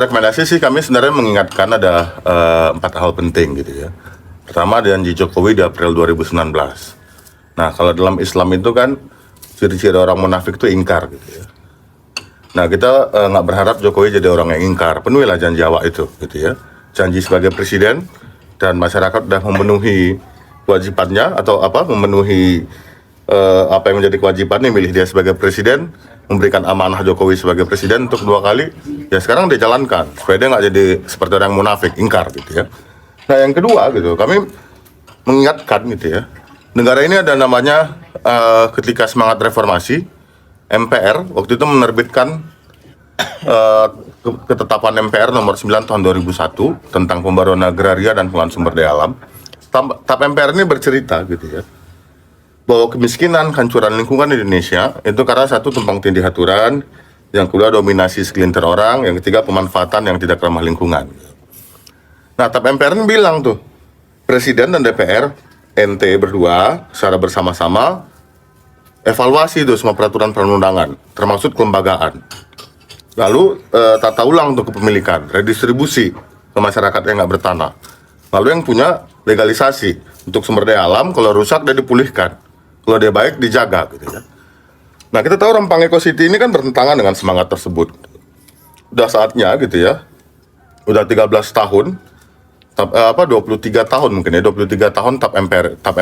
rekomendasi sih kami sebenarnya mengingatkan ada 4 hal penting gitu ya. Pertama, janji Jokowi di April 2019. Nah, kalau dalam Islam itu kan ciri-ciri orang munafik itu ingkar gitu ya. Nah, kita nggak berharap Jokowi jadi orang yang ingkar. Penuhilah janji awak itu gitu ya. Janji sebagai presiden dan masyarakat sudah memenuhi kewajibannya atau memenuhi apa yang menjadi kewajibannya, milih dia sebagai presiden, memberikan amanah Jokowi sebagai presiden untuk 2 kali, ya sekarang dia jalankan supaya dia nggak jadi seperti orang munafik, ingkar gitu ya. Nah, yang kedua gitu, kami mengingatkan gitu ya, negara ini ada namanya ketika semangat reformasi, MPR waktu itu menerbitkan ketetapan MPR nomor 9 tahun 2001 tentang pembaruan agraria dan pengelolaan sumber daya alam. TAP MPR ini bercerita gitu ya, bahwa kemiskinan, hancuran lingkungan di Indonesia itu karena satu, tumpang tindih aturan, yang kedua dominasi segelintir orang, yang ketiga pemanfaatan yang tidak ramah lingkungan. Nah, TAP MPR ini bilang tuh, Presiden dan DPR, ente berdua secara bersama-sama evaluasi itu semua peraturan perundang-undangan, termasuk kelembagaan. Lalu tata ulang untuk kepemilikan, redistribusi ke masyarakat yang nggak bertanah. Lalu yang punya legalisasi untuk sumber daya alam, kalau rusak dia dipulihkan. Kalau dia baik, dijaga gitu ya. Nah, kita tahu Rempang Eco City ini kan bertentangan dengan semangat tersebut. Udah saatnya gitu ya. Udah 13 tahun, 23 tahun mungkin ya, 23 tahun TAP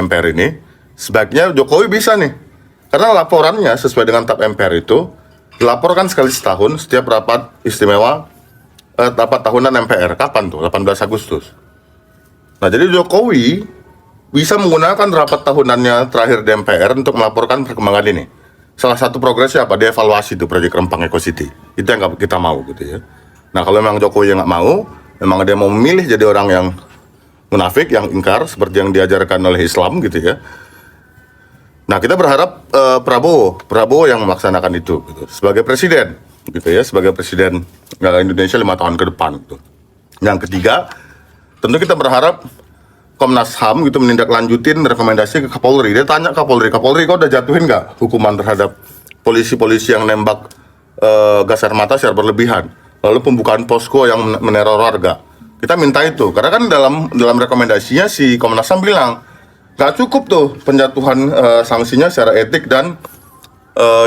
MPR ini. Sebaiknya Jokowi bisa nih. Karena laporannya sesuai dengan TAP MPR itu, dilaporkan sekali setahun setiap rapat istimewa, rapat tahunan MPR. Kapan tuh? 18 Agustus. Nah, jadi Jokowi bisa menggunakan rapat tahunannya terakhir di MPR untuk melaporkan perkembangan ini. Salah satu progresnya apa? Dia evaluasi tuh proyek Rempang Eco City. Itu yang kita mau gitu ya. Nah, kalau memang Jokowi yang nggak mau, memang dia mau memilih jadi orang yang munafik, yang ingkar, seperti yang diajarkan oleh Islam gitu ya. Nah, kita berharap Prabowo yang melaksanakan itu gitu. Sebagai presiden gitu ya, sebagai presiden Indonesia 5 tahun ke depan gitu. Yang ketiga, tentu kita berharap Komnas HAM gitu menindaklanjutin rekomendasi ke Kapolri. Dia tanya Kapolri, kau udah jatuhin nggak hukuman terhadap polisi-polisi yang nembak gas air mata secara berlebihan, lalu pembukaan posko yang meneror warga. Kita minta itu, karena kan dalam rekomendasinya si Komnas HAM bilang nggak cukup tuh penjatuhan sanksinya secara etik dan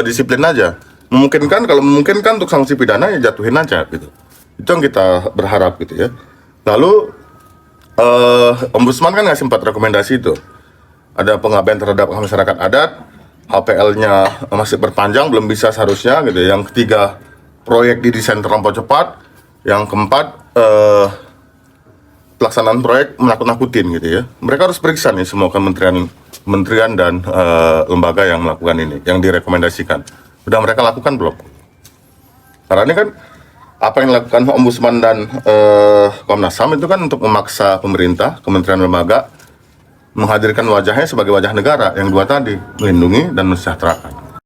disiplin aja. Kalau memungkinkan untuk sanksi pidana ya jatuhin aja gitu. Itu yang kita berharap gitu ya. Lalu Ombudsman kan ngasih 4 rekomendasi itu. Ada pengabaian terhadap masyarakat adat, HPL-nya masih berpanjang, belum bisa seharusnya gitu. Yang ketiga, proyek didesain terlampau cepat. Yang keempat, pelaksanaan proyek menakut-nakutin gitu ya. Mereka harus periksa nih semua kementerian dan lembaga yang melakukan ini, yang direkomendasikan. Sudah mereka lakukan belum? Karena ini kan apa yang dilakukan Ombudsman dan Komnas HAM itu kan untuk memaksa pemerintah, kementerian lembaga menghadirkan wajahnya sebagai wajah negara yang 2 tadi, melindungi dan mensejahterakan.